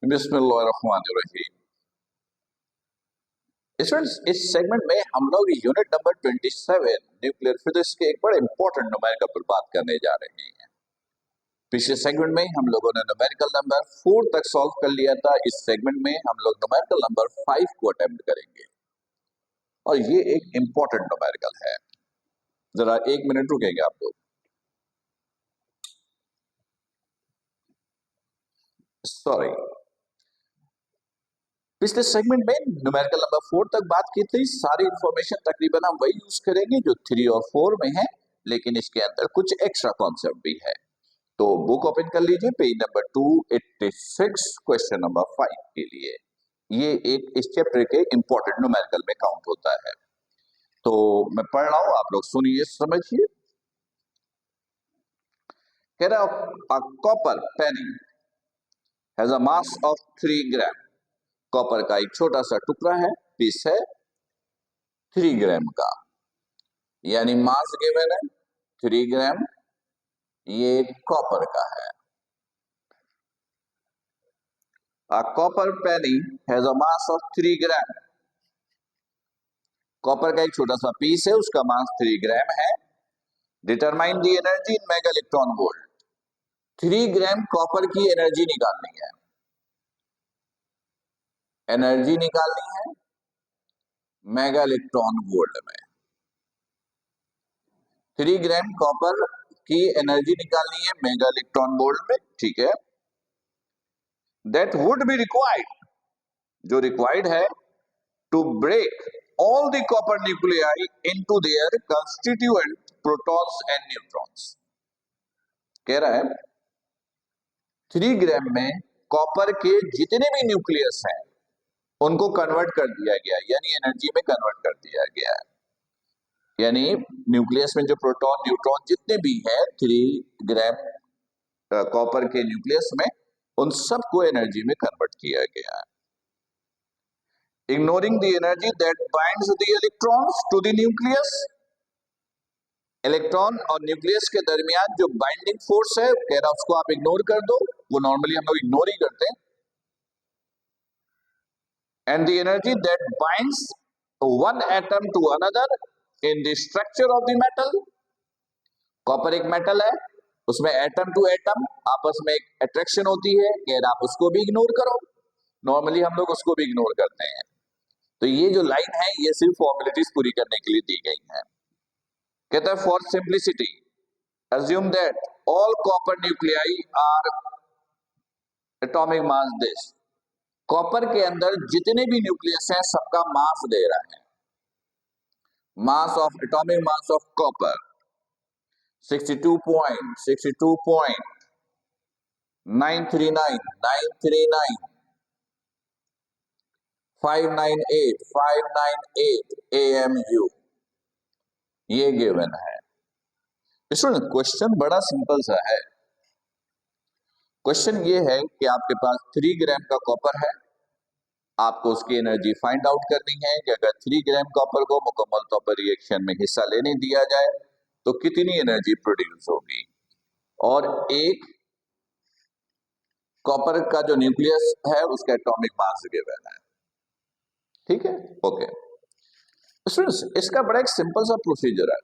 बिस्मिल्लाहिर्रहमानिर्रहीम। स्टूडेंट्स, इस सेगमेंट में हम लोग यूनिट नंबर 27 न्यूक्लियर फिजिक्स के एक बड़े इंपॉर्टेंट न्यूमेरिकल पर बात करने जा रहे हैं। पिछले सेगमेंट में हम लोगों ने न्यूमेरिकल नंबर 4 तक सॉल्व कर लिया था। इस सेगमेंट में हम लोग न्यूमेरिकल नंबर 5 को अटेम्प्ट करेंगे और ये एक इंपॉर्टेंट न्यूमेरिकल है। जरा 1 मिनट रुकेंगे आप लोग। सॉरी, पिछले सेगमेंट में न्यूमेरिकल नंबर 4 तक बात की थी। सारी इंफॉर्मेशन तकरीबन हम वही यूज करेंगे जो 3 और 4 में है, लेकिन इसके अंदर कुछ एक्स्ट्रा कॉन्सेप्ट भी है। तो बुक ओपन कर लीजिए, पेज नंबर 286, क्वेश्चन नंबर 5 के लिए। ये एक इस चैप्टर के इंपॉर्टेंट न्यूमेरिकल में काउंट होता है। तो मैं पढ़ रहा हूं, आप लोग सुनिए, समझिए। कह रहा copper Penney has a mass of 3 gram. Copper का एक छोटा सा टुकड़ा है, पीस है 3 ग्राम का, यानी मास गिवन है 3 ग्राम। ये कॉपर का है। A copper penny has a mass of 3 gram. Copper का एक छोटा सा पीस है, उसका मास 3 ग्राम है। Determine the energy in mega electron volt. 3 gram copper की एनर्जी निकालनी है। एनर्जी निकालनी है मेगा इलेक्ट्रॉन वोल्ट में। 3 ग्राम कॉपर की एनर्जी निकालनी है मेगा इलेक्ट्रॉन वोल्ट में, ठीक है। दैट वुड बी रिक्वायर्ड, जो रिक्वायर्ड है, to break all the copper nuclei into their constituent protons and neutrons। कह रहा है 3 ग्राम में कॉपर के जितने भी न्यूक्लियस हैं उनको कन्वर्ट कर दिया गया, यानी एनर्जी में कन्वर्ट कर दिया गया है। यानी न्यूक्लियस में जो प्रोटॉन न्यूट्रॉन जितने भी हैं 3 ग्राम कॉपर के न्यूक्लियस में, उन सबको एनर्जी में कन्वर्ट किया गया है। Ignoring the energy that binds the electrons to the nucleus। Electron और न्यूक्लियस के दरमियान जो बाइंडिंग फोर्स है, कह रहा उसको आप इग्नोर कर दो, वो नॉर्मली हम लोग इग्नोर ही करते हैं। And the energy that binds one atom to another in the structure of the metal. Copper एक मेटल है, उसमें एटम टू एटम आपस में एक अट्रैक्शन होती है, कह रहा आप उसको भी इग्नोर करो। नॉर्मली हम लोग उसको भी इग्नोर करते हैं। तो ये जो लाइन है ये सिर्फ फॉर्मेलिटीज पूरी करने के लिए दी गई है। कहता है for simplicity assume that all copper nuclei are atomic mass this. Copper के अंदर जितने भी न्यूक्लियस हैं सबका मास दे रहा है। Mass of atomic mass of copper 62.939 598 AMU ये गिवन है। स्टूडेंट, क्वेश्चन बड़ा सिंपल सा है। क्वेश्चन ये है कि आपके पास 3 ग्राम का कॉपर है, आपको उसकी एनर्जी फाइंड आउट करनी है कि अगर 3 ग्राम कॉपर को मुकम्मल तौर पर रिएक्शन में हिस्सा लेने दिया जाए तो कितनी एनर्जी प्रोड्यूस होगी। और एक कॉपर का जो न्यूक्लियस है उसका एटॉमिक मास गिवन है, ठीक है। ओके स्टूडेंट्स, इसका बड़ा एक सिंपल सा प्रोसीजर है।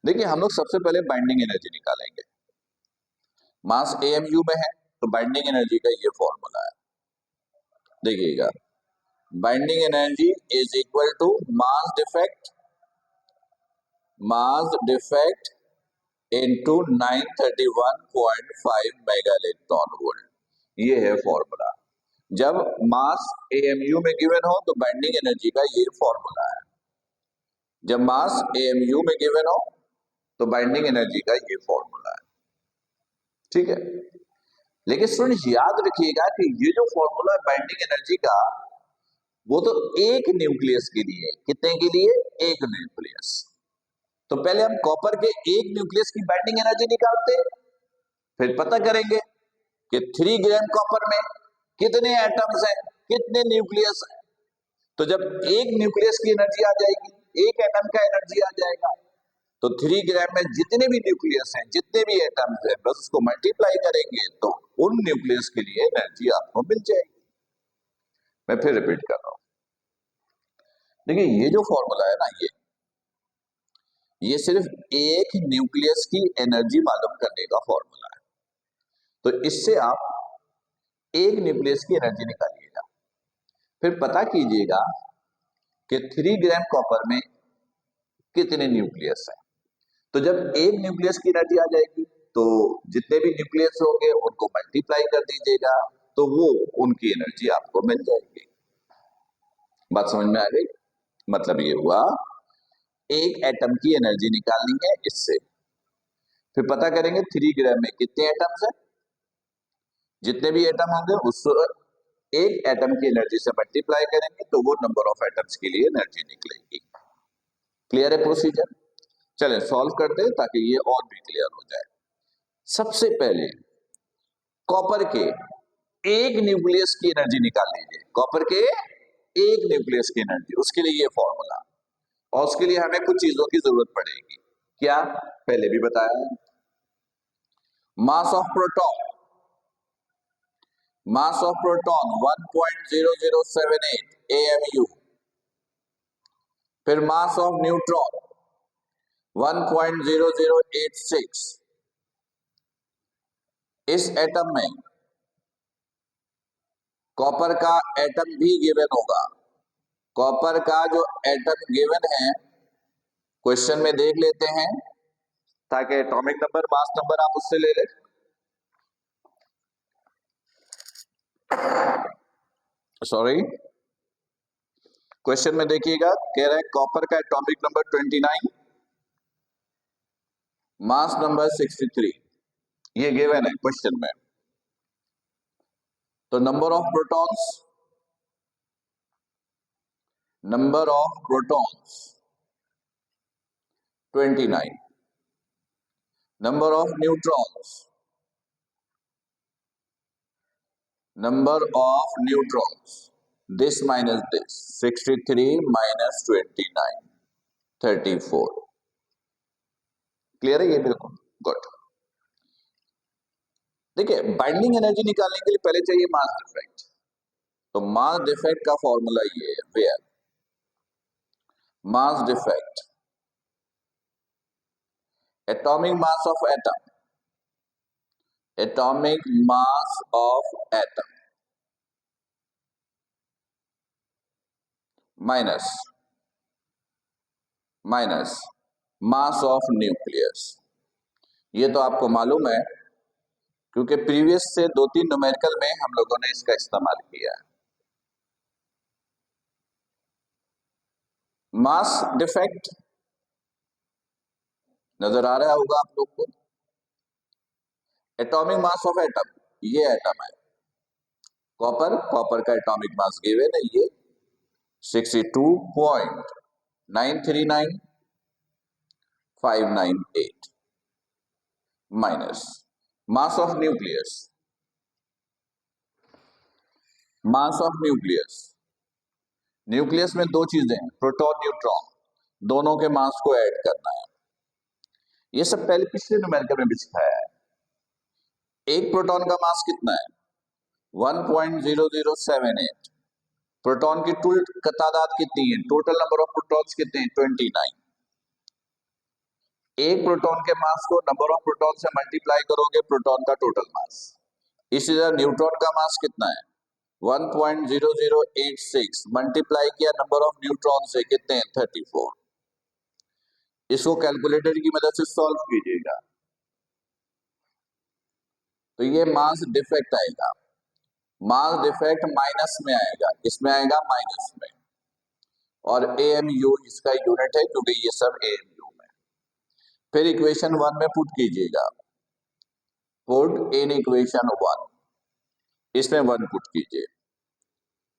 देखिए, हम लोग सबसे पहले बाइंडिंग एनर्जी निकालेंगे। मास AMU में है तो बाइंडिंग एनर्जी का ये फॉर्मूला है। देखिएगा, binding energy is equal to mass defect into 931.5 mega electron volt. ये है फॉर्मूला। जब मास AMU में गिवन हो तो बाइंडिंग एनर्जी का ये फॉर्मूला है। जब मास AMU में गिवन हो तो बाइंडिंग एनर्जी का ये फॉर्मूला है, ठीक है। लेकिन स्टूडेंट्स याद रखिएगा कि ये जो फॉर्मूला बाइंडिंग एनर्जी का, वो तो एक न्यूक्लियस के लिए। कितने के लिए? एक न्यूक्लियस। तो पहले हम कॉपर के एक न्यूक्लियस की बाइंडिंग एनर्जी निकालते, फिर पता करेंगे कि 3 ग्राम कॉपर में कितने एटम्स हैं, कितने न्यूक्लियस हैं। तो जब एक न्यूक्लियस की एनर्जी आ जाएगी, एक एटम का एनर्जी आ जाएगा, तो 3 ग्राम में जितने भी न्यूक्लियस हैं, जितने भी एटम्स हैं, बस उसको मल्टीप्लाई करेंगे तो उन न्यूक्लियस के लिए एनर्जी आपको मिल जाएगी। मैं फिर रिपीट कर रहा हूं, देखिए ये जो फॉर्मूला है ना, ये सिर्फ एक न्यूक्लियस की एनर्जी मालूम करने का फॉर्मूला है। तो इससे आप एक न्यूक्लियस की एनर्जी निकालिएगा, फिर पता कीजिएगा कि 3 ग्राम कॉपर में कितने न्यूक्लियस हैं। तो जब एक न्यूक्लियस की एनर्जी आ जाएगी तो जितने भी न्यूक्लियस होंगे उनको मल्टीप्लाई कर दीजिएगा, तो वो उनकी एनर्जी आपको मिल जाएगी। बात समझ में आ गई? मतलब ये हुआ एक एटम की एनर्जी निकालनी है इससे, फिर पता करेंगे 3 ग्राम में कितने एटम्स हैं, जितने भी एटम होंगे उस एक एटम की एनर्जी से मल्टीप्लाई करेंगे तो वो नंबर ऑफ एटम्स के लिए एनर्जी निकलेगी। क्लियर है प्रोसीजर? चलें सॉल्व करते हैं ताकि ये और भी क्लियर हो जाए। सबसे पहले कॉपर के एक न्यूक्लियस की एनर्जी निकाल लीजिए, कॉपर के एक न्यूक्लियस की एनर्जी, उसके लिए ये फॉर्मूला, और उसके लिए हमें कुछ चीजों की जरूरत पड़ेगी। क्या? पहले भी बताया है, mass of proton, mass of proton 1.0078 AMU, फिर मास ऑफ न्यूट्रॉन 1.0086। इस एटम में कॉपर का एटम भी गिवन होगा, कॉपर का जो एटम गिवन है क्वेश्चन में देख लेते हैं ताकि एटॉमिक नंबर मास नंबर आप उससे ले लें। सॉरी, क्वेश्चन में देखिएगा, कह रहे हैं कॉपर का एटॉमिक नंबर 29, मास नंबर 63, ये गिवन है क्वेश्चन में। तो number of protons, number of protons 29, number of neutrons, number of neutrons, this minus this, 63 minus 29, 34। Clear है ये? बिल्कुल गुड। देखिए बाइंडिंग एनर्जी निकालने के लिए पहले चाहिए मास डिफेक्ट। तो मास डिफेक्ट का फॉर्मूला ये है, where mass defect atomic mass of atom, atomic mass of atom minus minus mass of nucleus. ये तो आपको मालूम है क्योंकि प्रीवियस से 2-3 न्यूमेरिकल में हम लोगों ने इसका इस्तेमाल किया है। मास डिफेक्ट नजर आ रहा होगा आप लोग को। एटॉमिक मास ऑफ एटम, ये एटम है कॉपर, कॉपर का एटॉमिक मास गिवन है ये 62.939598 minus mass of nucleus, mass of nucleus, nucleus में दो चीजें हैं, प्रोटॉन न्यूट्रॉन, दोनों के मास को ऐड करना है। ये सब पहले पिछले न्यूमेरिकल में भी सिखाया है। एक प्रोटॉन का मास कितना है? 1.0078। प्रोटॉन की तादाद कितनी है? टोटल नंबर ऑफ प्रोटॉन्स कितने हैं? 29। एक प्रोटॉन के मास को नंबर ऑफ प्रोटॉन से मल्टीप्लाई करोगे, प्रोटॉन का टोटल मास। इसी तरह न्यूट्रॉन का मास कितना है? 1.0086 मल्टीप्लाई किया नंबर ऑफ न्यूट्रॉन से, कितने हैं? 34। इसको कैलकुलेटर की मदद से सॉल्व कीजिएगा तो ये मास डिफेक्ट आएगा। मास डिफेक्ट माइनस में आएगा, इसमें आएगा माइनस में, और AMU इसका यूनिट है क्योंकि ये सब AMU में। फिर इक्वेशन 1 में पुट कीजिएगा, पुट इन इक्वेशन 1, इसमें 1 पुट कीजिए।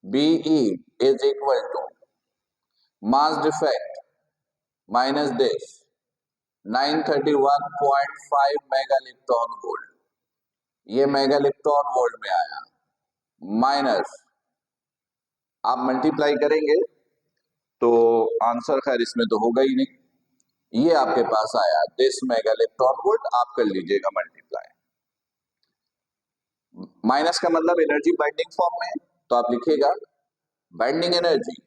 BE is equal to mass defect minus this 931.5 mega electron volt, ये मेगा इलेक्ट्रॉन वोल्ट में आया, माइनस आप मल्टीप्लाई करेंगे तो आंसर खैर इसमें तो होगा ही नहीं, ये आपके पास आया दिस मेगा इलेक्ट्रॉन वोल्ट, आप कर लीजिएगा मल्टीप्लाई। माइनस का मतलब एनर्जी बाइंडिंग फॉर्म में है, तो आप लिखिएगा binding energy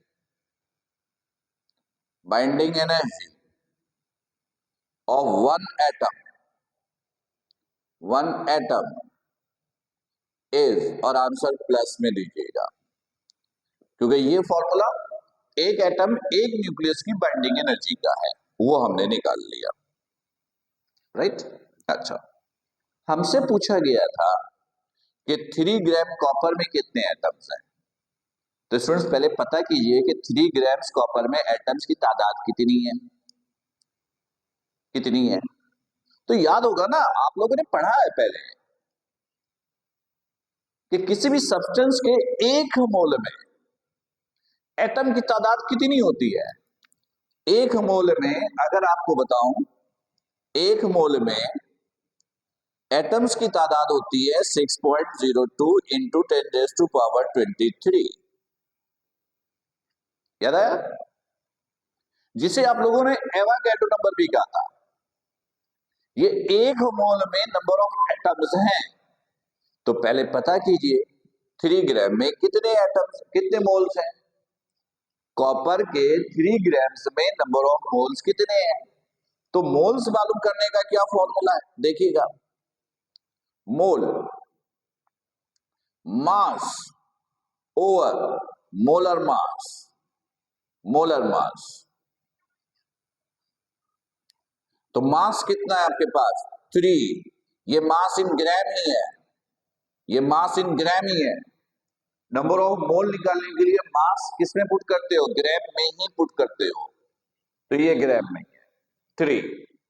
of one atom is, और आंसर प्लस में दीजिएगा, क्योंकि ये फॉर्मूला एक एटम एक न्यूक्लियस की बाइंडिंग एनर्जी का है, वो हमने निकाल लिया, राइट। अच्छा, हमसे पूछा गया था कि 3 ग्राम कॉपर में कितने एटम्स हैं। तो स्टूडेंट्स पहले पता कीजिए कि 3 ग्राम कॉपर में एटम्स की तादाद कितनी है, तो याद होगा ना, आप लोगों ने पढ़ा है पहले कि किसी भी सब्सटेंस के एक मोल में एटम की तादाद कितनी होती है। एक मोल में, अगर आपको बताऊं, एक मोल में एटम्स की तादाद होती है 6.02 इंटू 10⁻23। याद आया, जिसे आप लोगों ने एवोगैड्रो नंबर भी कहा था। ये एक मोल में नंबर ऑफ एटम्स हैं, तो पहले पता कीजिए 3 ग्राम में कितने एटम्स, कितने मोल्स हैं। कॉपर के 3 ग्राम्स में नंबर ऑफ मोल्स कितने हैं, तो मोल्स मालूम करने का क्या फॉर्मूला है, देखिएगा, मोल मास ओवर मोलर मास, तो मास कितना है आपके पास 3, ये मास इन ग्राम ही है, नंबर ऑफ मोल निकालने के लिए मास किसमें पुट करते हो, ग्राम में ही पुट करते हो, तो ये ग्राम में है 3।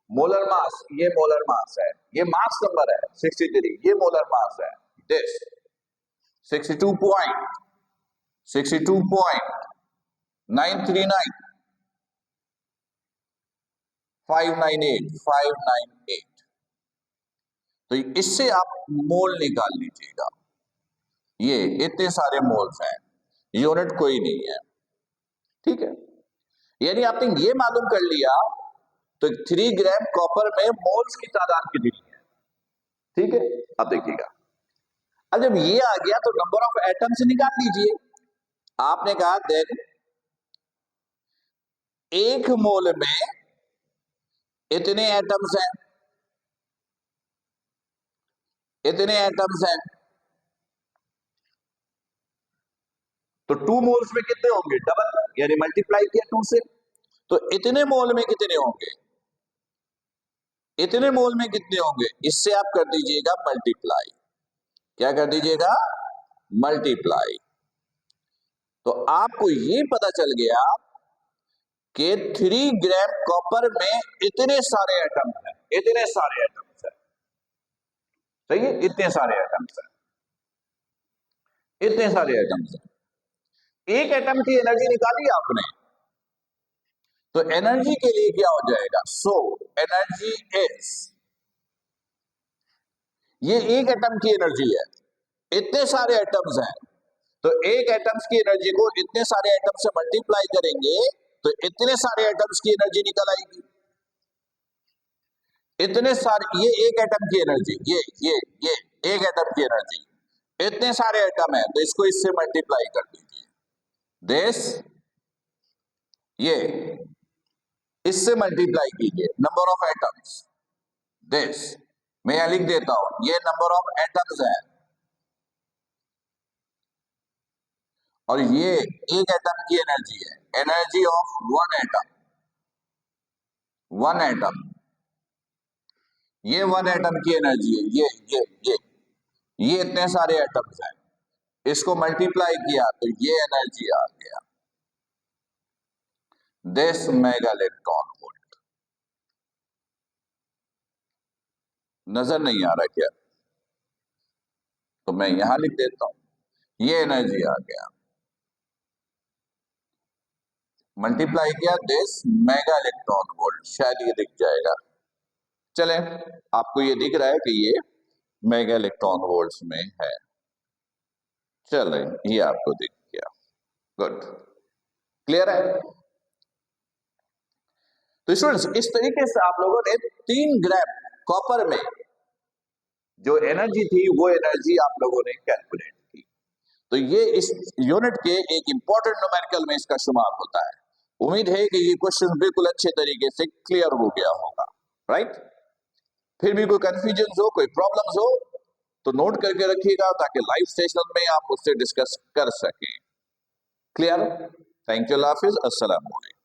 मोलर मास, ये मोलर मास है, ये मास नंबर है 63, ये मोलर मास है दिस 62.939 तो इससे आप मोल निकाल लीजिएगा। ये इतने सारे मोल्स हैं, यूनिट कोई नहीं है, ठीक है। यानी आपने ये मालूम कर लिया, तो 3 ग्राम कॉपर में मोल्स की तादाद कितनी है, ठीक है। अब देखिएगा, अब जब ये आ गया तो नंबर ऑफ एटम्स निकाल लीजिए। आपने कहा देन एक मोल में इतने एटम्स हैं, तो 2 मोल्स में कितने होंगे, डबल, यानी मल्टीप्लाई किया 2 से, तो इतने मोल में कितने होंगे, इससे आप कर दीजिएगा मल्टीप्लाई। क्या कर दीजिएगा, मल्टीप्लाई। तो आपको ये पता चल गया कि 3 ग्राम कॉपर में इतने सारे एटम्स हैं, सही है, इतने सारे एटम्स हैं। एक एटम की एनर्जी निकाली आपने, तो एनर्जी के लिए क्या हो जाएगा, सो एनर्जी इज, ये एक एटम की एनर्जी है, इतने सारे एटम्स हैं, तो एक एटम्स की एनर्जी को इतने सारे एटम से मल्टीप्लाई करेंगे तो इतने सारे एटम्स की एनर्जी निकल आएगी। इतने सारे, ये एक एटम की एनर्जी, ये एक एटम की एनर्जी, इतने सारे एटम है, तो इसको इससे मल्टीप्लाई कर दीजिए, दिस, ये इससे मल्टीप्लाई कीजिए नंबर ऑफ एटम्स, दिस, मैं यहां लिख देता हूं, ये नंबर ऑफ एटम्स है, और ये एक एटम की एनर्जी है, एनर्जी ऑफ वन एटम, ये वन एटम की एनर्जी है, ये इतने सारे एटम्स हैं, इसको मल्टीप्लाई किया तो ये एनर्जी आ गया, दिस मेगा इलेक्ट्रॉन वोल्ट। नजर नहीं आ रहा क्या, तो मैं यहां लिख देता हूं, ये एनर्जी आ गया, मल्टीप्लाई किया दिस मेगा इलेक्ट्रॉन वोल्ट, शायद ये दिख जाएगा, चले, आपको ये दिख रहा है कि ये मेगा इलेक्ट्रॉन वोल्ट्स में है, चले, ये आपको दिख गया, गुड, क्लियर है। तो स्टूडेंट्स इस तरीके से आप लोगों ने 3 ग्राम कॉपर में जो एनर्जी थी वो एनर्जी आप लोगों ने कैलकुलेट की। तो ये इस यूनिट के एक इंपॉर्टेंट न्यूमेरिकल में इसका शुमार होता है। उम्मीद है कि ये क्वेश्चन बिल्कुल अच्छे तरीके से क्लियर हो गया होगा, राइट। फिर भी कोई कंफ्यूजन हो, कोई प्रॉब्लम्स हो तो नोट करके रखिएगा ताकि लाइव सेशन में आप उससे डिस्कस कर सकें। क्लियर? थैंक यू, अल्लाह हाफिज, अस्सलाम वालेकुम।